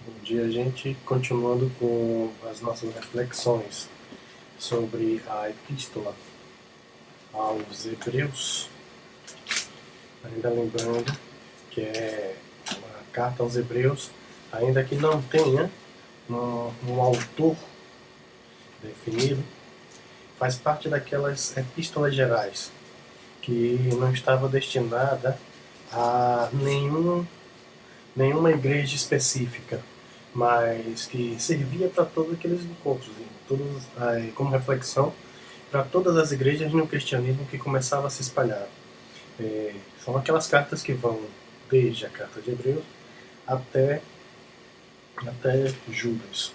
Bom dia, gente. Continuando com as nossas reflexões sobre a Epístola aos Hebreus, ainda lembrando que é uma carta aos Hebreus, ainda que não tenha um autor definido, faz parte daquelas epístolas gerais que não estava destinada a nenhuma igreja específica, mas que servia para todos aqueles encontros, como reflexão para todas as igrejas no cristianismo que começava a se espalhar. São aquelas cartas que vão desde a carta de Hebreus até, até Judas.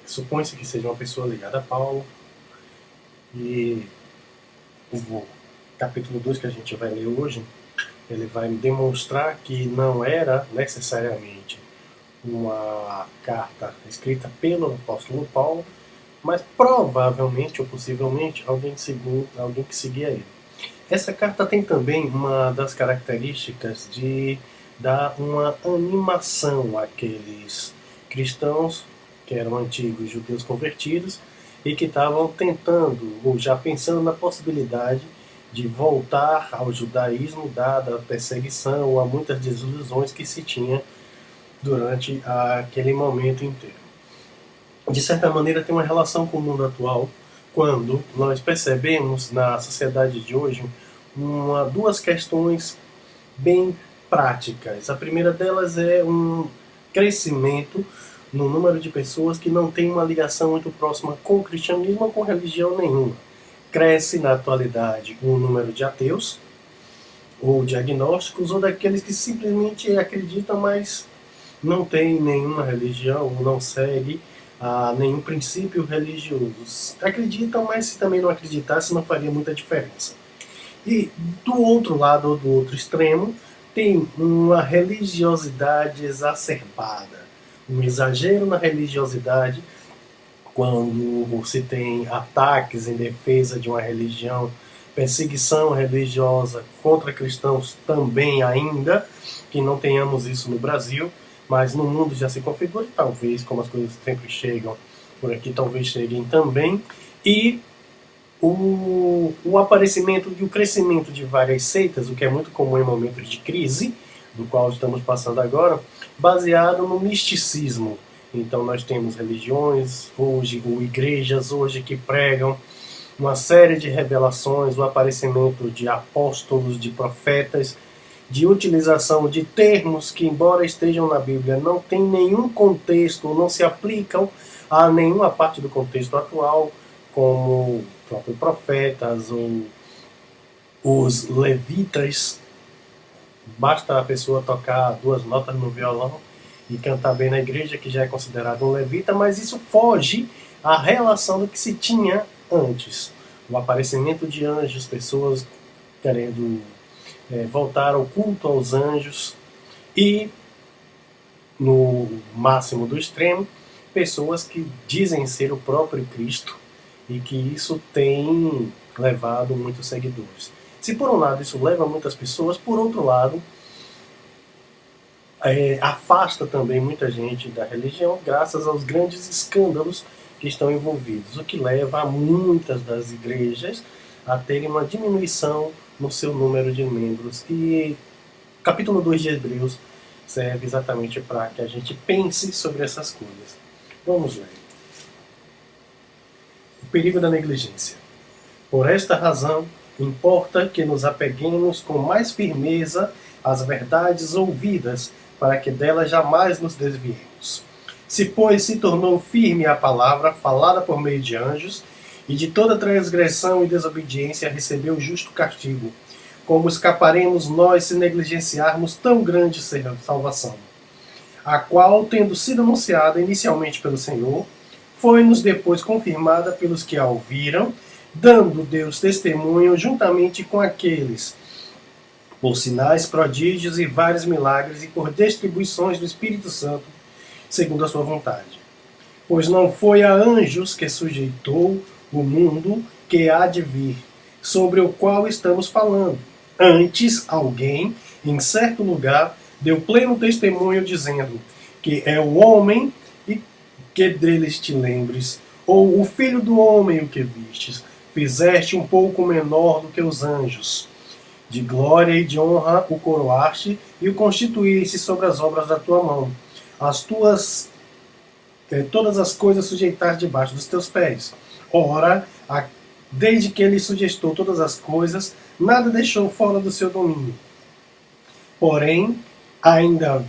Supõe-se que seja uma pessoa ligada a Paulo, e o capítulo 2 que a gente vai ler hoje, ele vai demonstrar que não era necessariamente uma carta escrita pelo apóstolo Paulo, mas provavelmente ou possivelmente alguém que seguia ele. Essa carta tem também uma das características de dar uma animação àqueles cristãos que eram antigos judeus convertidos e que estavam tentando, ou já pensando na possibilidade de voltar ao judaísmo, dada a perseguição ou a muitas desilusões que se tinha durante aquele momento inteiro. De certa maneira, tem uma relação com o mundo atual, quando nós percebemos na sociedade de hoje duas questões bem práticas. A primeira delas é um crescimento no número de pessoas que não tem uma ligação muito próxima com o cristianismo ou com religião nenhuma. Cresce na atualidade o número de ateus, ou de agnósticos, ou daqueles que simplesmente acreditam, mas não tem nenhuma religião, ou não segue a nenhum princípio religioso. Acreditam, mas se também não acreditasse, não faria muita diferença. E do outro lado, ou do outro extremo, tem uma religiosidade exacerbada, um exagero na religiosidade, quando se tem ataques em defesa de uma religião, perseguição religiosa contra cristãos também ainda, que não tenhamos isso no Brasil, mas no mundo já se configura, talvez, como as coisas sempre chegam por aqui, talvez cheguem também, e o aparecimento e o crescimento de várias seitas, o que é muito comum em momentos de crise, do qual estamos passando agora, baseado no misticismo. Então nós temos religiões hoje, ou igrejas hoje que pregam uma série de revelações, o aparecimento de apóstolos, de profetas, de utilização de termos que, embora estejam na Bíblia, não tem nenhum contexto, não se aplicam a nenhuma parte do contexto atual, como próprios profetas ou os levitas. Basta a pessoa tocar duas notas no violão e cantar bem na igreja, que já é considerado um levita, mas isso foge à relação do que se tinha antes. O aparecimento de anjos, pessoas querendo voltar ao culto aos anjos, e, no máximo do extremo, pessoas que dizem ser o próprio Cristo, e que isso tem levado muitos seguidores. Se por um lado isso leva muitas pessoas, por outro lado, afasta também muita gente da religião, graças aos grandes escândalos que estão envolvidos, o que leva a muitas das igrejas a terem uma diminuição no seu número de membros. E o capítulo 2 de Hebreus serve exatamente para que a gente pense sobre essas coisas. Vamos ler. O perigo da negligência. Por esta razão, importa que nos apeguemos com mais firmeza às verdades ouvidas, para que delas jamais nos desviemos. Se, pois, se tornou firme a palavra falada por meio de anjos, e de toda transgressão e desobediência recebeu o justo castigo, como escaparemos nós se negligenciarmos tão grande salvação? A qual, tendo sido anunciada inicialmente pelo Senhor, foi-nos depois confirmada pelos que a ouviram, dando Deus testemunho juntamente com aqueles, por sinais, prodígios e vários milagres, e por distribuições do Espírito Santo, segundo a sua vontade. Pois não foi a anjos que sujeitou o mundo que há de vir, sobre o qual estamos falando. Antes, alguém, em certo lugar, deu pleno testemunho, dizendo: que é o homem, e que deles te lembres, ou o filho do homem o que vistes, fizeste um pouco menor do que os anjos. De glória e de honra o coroaste, e o constituíste sobre as obras da tua mão. As tuas todas as coisas sujeitaste debaixo dos teus pés. Ora, desde que ele sugestou todas as coisas, nada deixou fora do seu domínio. Porém, ainda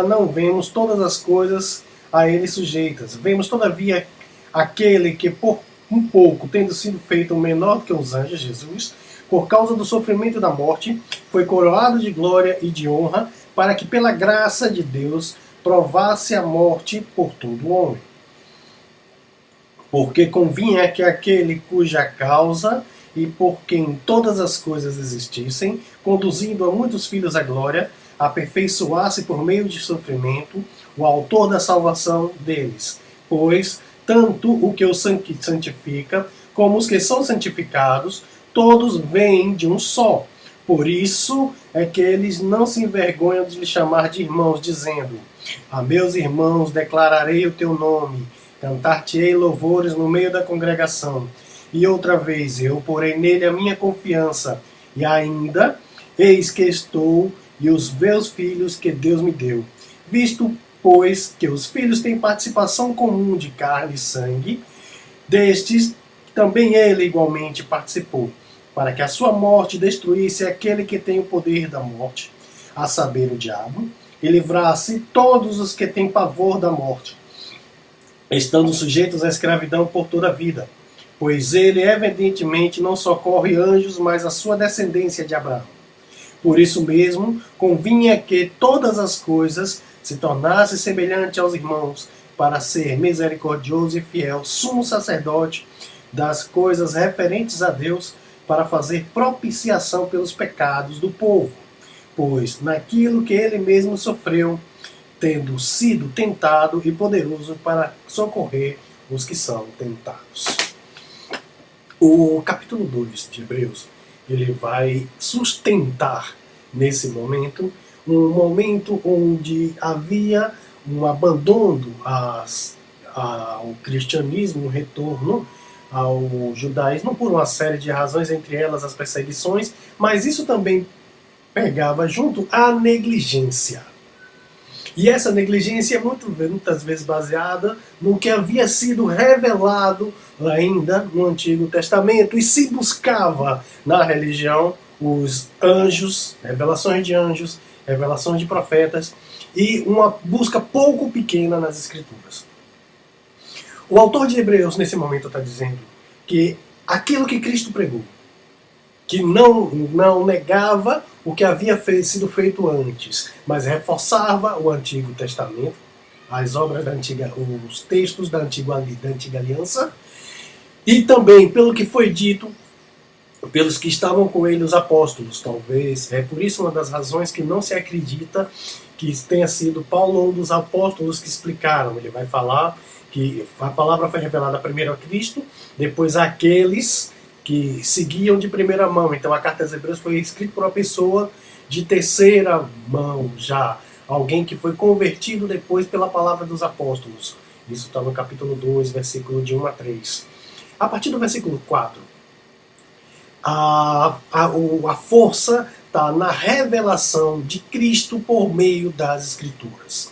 não vemos todas as coisas a ele sujeitas. Vemos, todavia, aquele que por um pouco, tendo sido feito menor que os anjos, Jesus, por causa do sofrimento e da morte, foi coroado de glória e de honra, para que pela graça de Deus provasse a morte por todo homem. Porque convinha que aquele cuja causa e por quem todas as coisas existissem, conduzindo a muitos filhos à glória, aperfeiçoasse por meio de sofrimento o autor da salvação deles. Pois tanto o que os santifica, como os que são santificados, todos vêm de um só. Por isso é que eles não se envergonham de lhe chamar de irmãos, dizendo: a meus irmãos declararei o teu nome, cantar-te-ei louvores no meio da congregação. E outra vez, eu porei nele a minha confiança, e ainda, eis que estou, e os meus filhos que Deus me deu. Visto, pois, que os filhos têm participação comum de carne e sangue, destes também ele igualmente participou, para que a sua morte destruísse aquele que tem o poder da morte, a saber, o diabo, e livrasse todos os que têm pavor da morte, estando sujeitos à escravidão por toda a vida. Pois ele, evidentemente, não socorre anjos, mas a sua descendência de Abraão. Por isso mesmo, convinha que todas as coisas se tornassem semelhante aos irmãos, para ser misericordioso e fiel, sumo sacerdote das coisas referentes a Deus, para fazer propiciação pelos pecados do povo. Pois naquilo que ele mesmo sofreu, tendo sido tentado e poderoso para socorrer os que são tentados. O capítulo 2 de Hebreus, ele vai sustentar nesse momento, um momento onde havia um abandono ao cristianismo, um retorno ao judaísmo por uma série de razões, entre elas as perseguições, mas isso também pegava junto a negligência. E essa negligência é muitas vezes baseada no que havia sido revelado ainda no Antigo Testamento, e se buscava na religião os anjos, revelações de profetas, e uma busca pouco pequena nas Escrituras. O autor de Hebreus, nesse momento, está dizendo que aquilo que Cristo pregou, que não negava o que havia sido feito antes, mas reforçava o Antigo Testamento, as obras da antiga, os textos da antiga aliança, e também pelo que foi dito pelos que estavam com ele, os apóstolos. Talvez é por isso uma das razões que não se acredita que tenha sido Paulo ou um dos apóstolos que explicaram. Ele vai falar que a palavra foi revelada primeiro a Cristo, depois àqueles que seguiam de primeira mão. Então a carta aos Hebreus foi escrita por uma pessoa de terceira mão já, alguém que foi convertido depois pela palavra dos apóstolos. Isso está no capítulo 2, versículo de 1 a 3. A partir do versículo 4, a força está na revelação de Cristo por meio das Escrituras.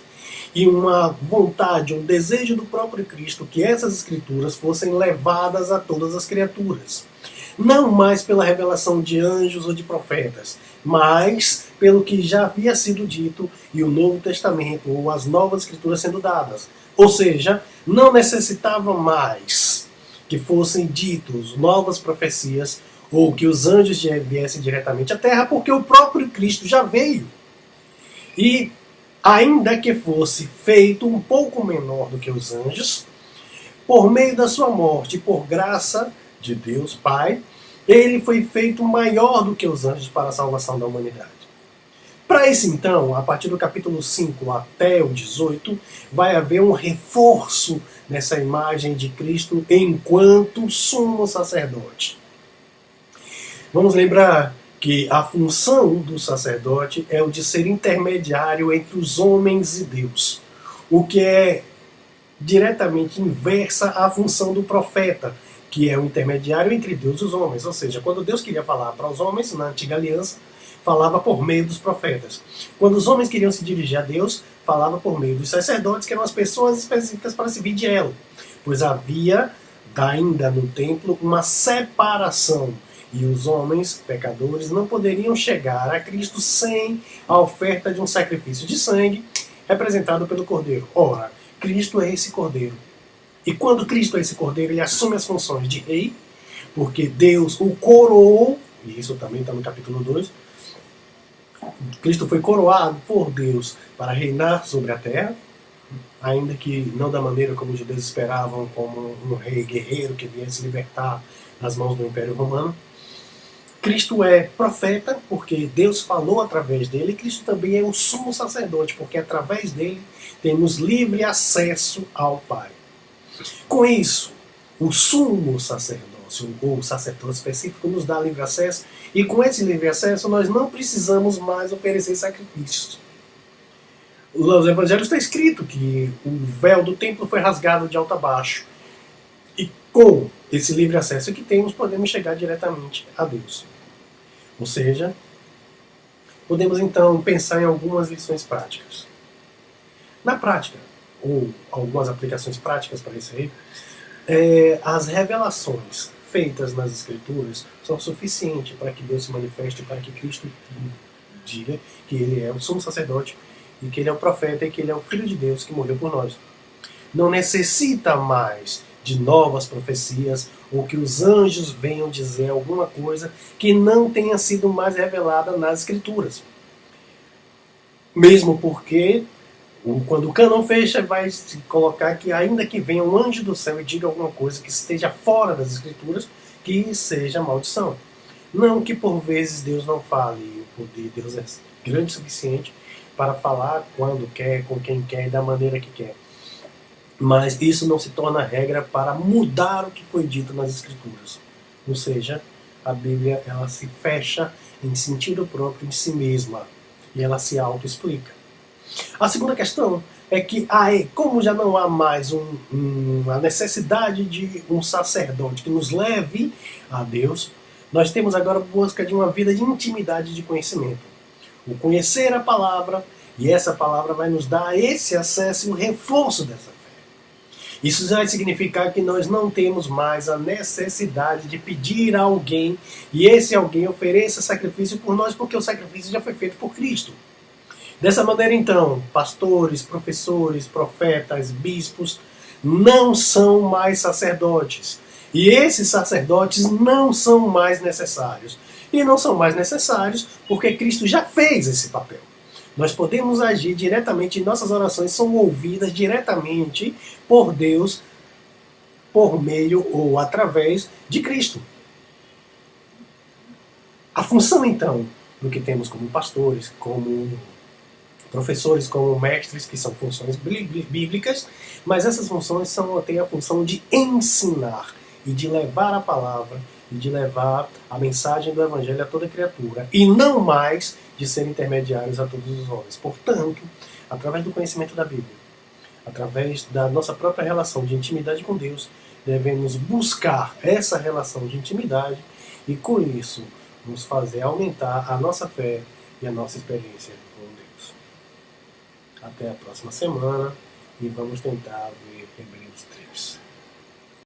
E uma vontade, um desejo do próprio Cristo que essas Escrituras fossem levadas a todas as criaturas. Não mais pela revelação de anjos ou de profetas, mas pelo que já havia sido dito e o Novo Testamento, ou as novas Escrituras sendo dadas. Ou seja, não necessitava mais que fossem ditos novas profecias ou que os anjos viessem diretamente à Terra, porque o próprio Cristo já veio. E ainda que fosse feito um pouco menor do que os anjos, por meio da sua morte, por graça de Deus Pai, ele foi feito maior do que os anjos para a salvação da humanidade. Para esse então, a partir do capítulo 5 até o 18, vai haver um reforço nessa imagem de Cristo enquanto sumo sacerdote. Vamos lembrar que a função do sacerdote é o de ser intermediário entre os homens e Deus, o que é diretamente inversa à função do profeta, que é o intermediário entre Deus e os homens. Ou seja, quando Deus queria falar para os homens, na antiga aliança, falava por meio dos profetas. Quando os homens queriam se dirigir a Deus, falava por meio dos sacerdotes, que eram as pessoas específicas para servir de elo. Pois havia, ainda no templo, uma separação. E os homens, pecadores, não poderiam chegar a Cristo sem a oferta de um sacrifício de sangue, representado pelo Cordeiro. Ora, Cristo é esse Cordeiro. E quando Cristo é esse Cordeiro, ele assume as funções de rei, porque Deus o coroou, e isso também está no capítulo 2, Cristo foi coroado por Deus para reinar sobre a terra, ainda que não da maneira como os judeus esperavam, como um rei guerreiro que viesse libertar das mãos do Império Romano. Cristo é profeta, porque Deus falou através dele, e Cristo também é o sumo sacerdote, porque através dele temos livre acesso ao Pai. Com isso, o sumo sacerdócio, ou o sacerdócio específico, nos dá livre acesso, e com esse livre acesso nós não precisamos mais oferecer sacrifícios. Nos evangelhos está escrito que o véu do templo foi rasgado de alto a baixo, e com esse livre acesso que temos, podemos chegar diretamente a Deus. Ou seja, podemos então pensar em algumas lições práticas. Na prática, ou algumas aplicações práticas para isso aí, as revelações feitas nas Escrituras são suficientes para que Deus se manifeste, para que Cristo diga que Ele é o sumo sacerdote, e que Ele é o profeta, e que Ele é o Filho de Deus que morreu por nós. Não necessita mais de novas profecias, ou que os anjos venham dizer alguma coisa que não tenha sido mais revelada nas Escrituras. Mesmo porque, quando o cânon fecha, vai se colocar que ainda que venha um anjo do céu e diga alguma coisa que esteja fora das Escrituras, que seja maldição. Não que por vezes Deus não fale, o poder de Deus é grande o suficiente para falar quando quer, com quem quer e da maneira que quer. Mas isso não se torna regra para mudar o que foi dito nas Escrituras. Ou seja, a Bíblia ela se fecha em sentido próprio de si mesma e ela se auto-explica. A segunda questão é que, como já não há mais a necessidade de um sacerdote que nos leve a Deus, nós temos agora a busca de uma vida de intimidade e de conhecimento. O conhecer a palavra, e essa palavra vai nos dar esse acesso e o reforço dessa fé. Isso vai significar que nós não temos mais a necessidade de pedir a alguém e esse alguém ofereça sacrifício por nós, porque o sacrifício já foi feito por Cristo. Dessa maneira, então, pastores, professores, profetas, bispos não são mais sacerdotes. E esses sacerdotes não são mais necessários. E não são mais necessários porque Cristo já fez esse papel. Nós podemos agir diretamente, e nossas orações são ouvidas diretamente por Deus, por meio ou através de Cristo. A função, então, do que temos como pastores, como professores, como mestres, que são funções bíblicas, mas essas funções têm a função de ensinar e de levar a palavra e de levar a mensagem do Evangelho a toda criatura, e não mais de ser intermediários a todos os homens. Portanto, através do conhecimento da Bíblia, através da nossa própria relação de intimidade com Deus, devemos buscar essa relação de intimidade e, com isso, nos fazer aumentar a nossa fé e a nossa experiência com Deus. Até a próxima semana e vamos tentar ver Hebreus 3.